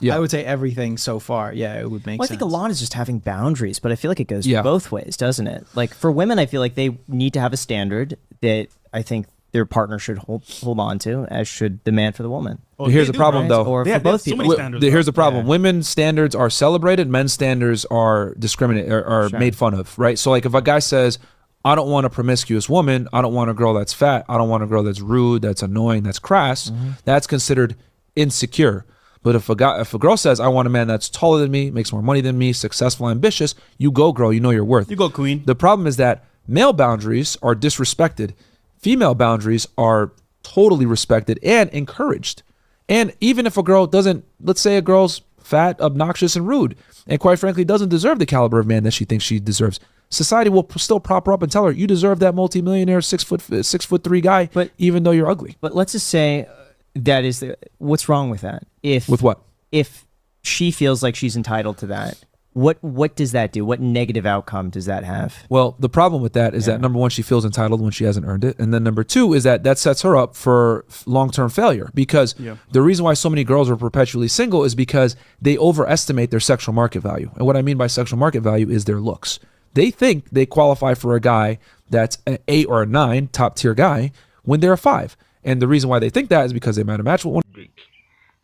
Yeah. I would say everything so far. Yeah, it would make Well, I sense. think a lot is just having boundaries, but I feel like it goes Yeah. both ways, doesn't it? Like for women, I feel like they need to have a standard that I think their partner should hold on to, as should the man for the woman. Oh, Here's they the do, problem, right? though. Or They for have both so people. many standards, Here's bro. the problem. Yeah. Women's standards are celebrated. Men's standards are discriminated, are Sure. made fun of, right? So like if a guy says, I don't want a promiscuous woman, I don't want a girl that's fat, I don't want a girl that's rude, that's annoying, that's crass, that's considered insecure. But if a girl says, I want a man that's taller than me, makes more money than me, successful, ambitious, you go, girl, you know your worth. You go, queen. The problem is that male boundaries are disrespected. Female boundaries are totally respected and encouraged. And even if a girl doesn't, let's say a girl's fat, obnoxious, and rude, and quite frankly doesn't deserve the caliber of man that she thinks she deserves, society will still prop her up and tell her, you deserve that multimillionaire 6'3" guy, But- even though you're ugly. But let's just say that is what's wrong with that? With what? If she feels like she's entitled to that, what does that do? What negative outcome does that have? Well, the problem with that is that number one, she feels entitled when she hasn't earned it. And then number two is that sets her up for long-term failure, because the reason why so many girls are perpetually single is because they overestimate their sexual market value. And what I mean by sexual market value is their looks. They think they qualify for a guy that's an 8 or a 9, top tier guy, when they're a 5. And the reason why they think that is because they might have matched with one. Drake.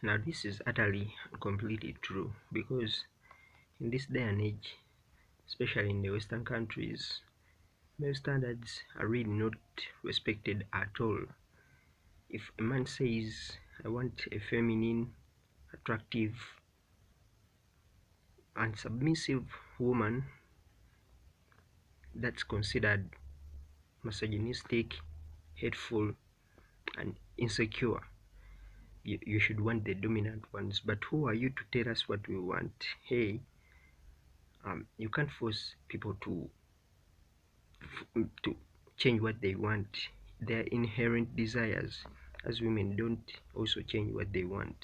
Now this is utterly and completely true, because in this day and age, especially in the Western countries, male standards are really not respected at all. If a man says, I want a feminine, attractive, and submissive woman, that's considered misogynistic, hateful, and insecure. You should want the dominant ones. But who are you to tell us what we want? Hey, you can't force people to change what they want. Their inherent desires as women don't also change what they want,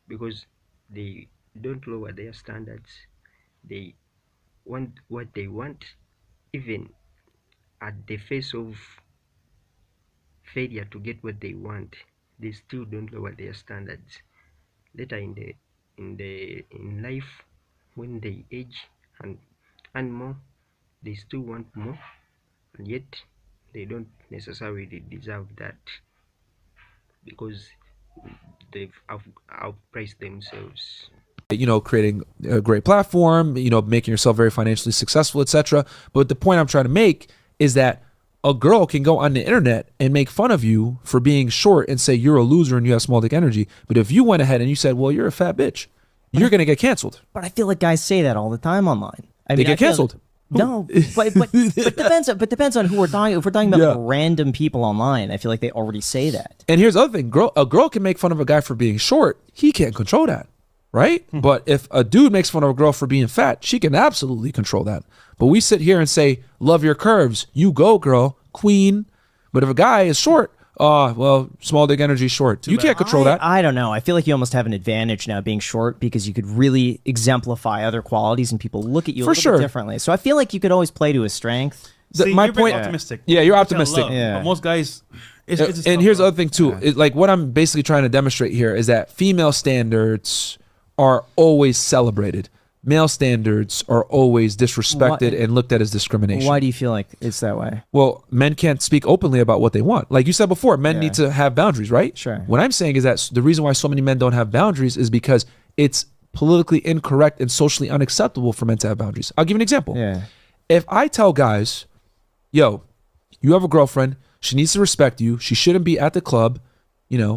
because they don't lower their standards. They want what they want, even at the face of failure to get what they want. They still don't lower their standards. Later in life, when they age and more, they still want more, and yet they don't necessarily deserve that, because they've outpriced themselves. Creating a great platform, making yourself very financially successful, etc. But the point I'm trying to make is that a girl can go on the internet and make fun of you for being short and say you're a loser and you have small dick energy. But if you went ahead and you said, well, you're a fat bitch, you're going to get canceled. But I feel like guys say that all the time online. I They mean, get I feel- canceled. No, but depends on who we're talking. If we're talking about Yeah. random people online, I feel like they already say that. And here's the other thing. A girl can make fun of a guy for being short. He can't control that, right? But if a dude makes fun of a girl for being fat, she can absolutely control that. But we sit here and say, love your curves. You go, girl, queen. But if a guy is short, well, small dick energy short. You can't control that. I don't know. I feel like you almost have an advantage now being short, because you could really exemplify other qualities and people look at you a For little sure. bit differently. So I feel like you could always play to his strength. See, my you're very point- optimistic. Yeah, you're You can optimistic. love, Yeah. But most guys, it's And tough, here's the bro. other thing too. Like what I'm basically trying to demonstrate here is that female standards are always celebrated. Male standards are always disrespected and looked at as discrimination. Why do you feel like it's that way? Well, men can't speak openly about what they want. Like you said before, men need to have boundaries, right? Sure. What I'm saying is that the reason why so many men don't have boundaries is because it's politically incorrect and socially unacceptable for men to have boundaries. I'll give you an example. Yeah. If I tell guys, yo, you have a girlfriend, she needs to respect you, she shouldn't be at the club,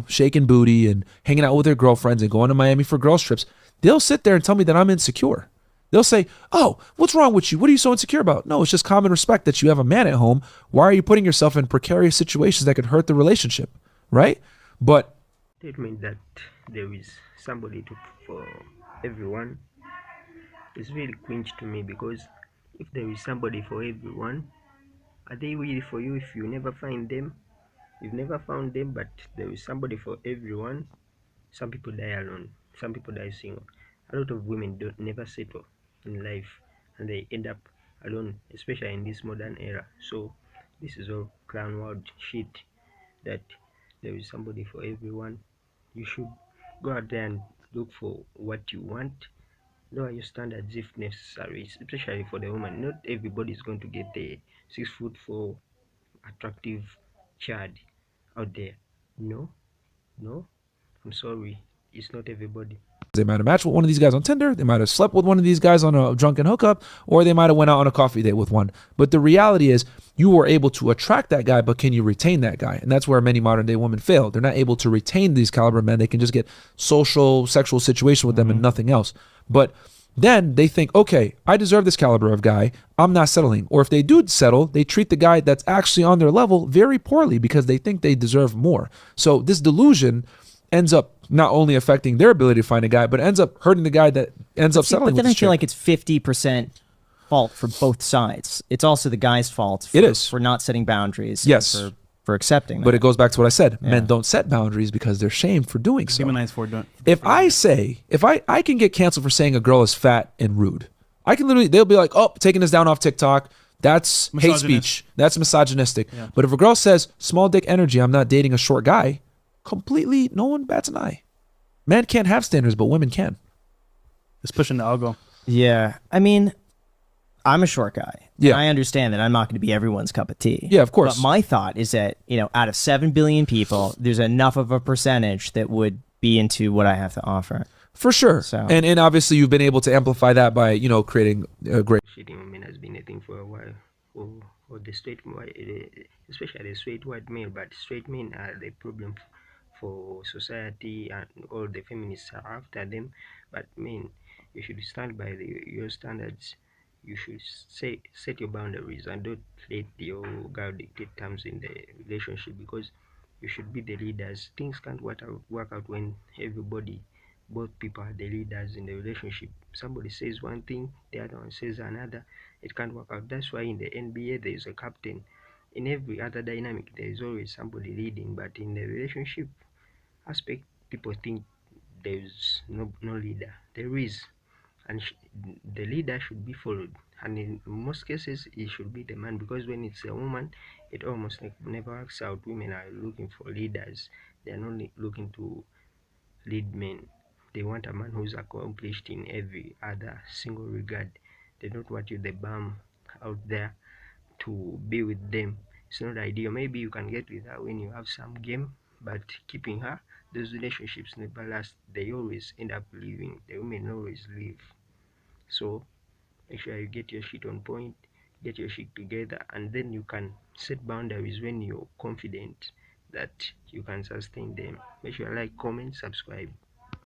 shaking booty and hanging out with her girlfriends and going to Miami for girls trips, they'll sit there and tell me that I'm insecure. They'll say, oh, what's wrong with you? What are you so insecure about? No, it's just common respect that you have a man at home. Why are you putting yourself in precarious situations that could hurt the relationship, right? But Statement that there is somebody for everyone is really cringe to me, because if there is somebody for everyone, are they really for you if you never find them? You've never found them, but there is somebody for everyone. Some people die alone, some people die single. A lot of women don't never settle in life, and they end up alone, especially in this modern era. So this is all clown world shit, that there is somebody for everyone. You should go out there and look for what you want, lower your standards if necessary, especially for the woman. Not everybody is going to get a 6'4" attractive child out there. No, no, I'm sorry, it's not everybody. They might have matched with one of these guys on Tinder. They might have slept with one of these guys on a drunken hookup, or they might have went out on a coffee date with one. But the reality is you were able to attract that guy, but can you retain that guy? And that's where many modern day women fail. They're not able to retain these caliber men. They can just get social, sexual situation with them and nothing else. But then they think, okay, I deserve this caliber of guy. I'm not settling. Or if they do settle, they treat the guy that's actually on their level very poorly because they think they deserve more. So this delusion ends up not only affecting their ability to find a guy, but ends up hurting the guy that ends up settling But then with I this feel chick. like it's 50% fault for both sides. It's also the guy's fault for, It is. for not setting boundaries. and Yes. For accepting that. But it goes back to what I said. Men Yeah. don't set boundaries because they're shamed for doing so. Demonized for doing. If I can get canceled for saying a girl is fat and rude, I can literally, they'll be like, oh, taking this down off TikTok. That's hate Misogynist. speech. That's misogynistic. But if a girl says small dick energy, I'm not dating a short guy, completely, no one bats an eye. Men can't have standards, but women can. It's pushing the algo. Yeah. I mean, I'm a short guy. Yeah. And I understand that I'm not going to be everyone's cup of tea. Yeah, of course. But my thought is that, out of 7 billion people, there's enough of a percentage that would be into what I have to offer. For sure. So- And obviously you've been able to amplify that by, creating a great. Cheating women has been a thing for a while. Or the especially the straight white male, but straight men are the problem for society, and all the feminists are after them. But men, you should stand by your standards. You should set your boundaries and don't let your girl dictate terms in the relationship, because you should be the leaders. Things can't work out when both people are the leaders in the relationship. Somebody says one thing, the other one says another. It can't work out. That's why in the NBA there is a captain. In every other dynamic there is always somebody leading, but in the relationship aspect, people think there's no leader. There is, and the leader should be followed. And in most cases, it should be the man, because when it's a woman, it almost never works out. Women are looking for leaders. They are not looking to lead men. They want a man who's accomplished in every other single regard. They don't want you the bum out there to be with them. It's not ideal. Maybe you can get with her when you have some game, but keeping her, those relationships never last. They always end up leaving. The women always leave. So make sure you get your shit on point, get your shit together, and then you can set boundaries when you're confident that you can sustain them. Make sure you like, comment, subscribe.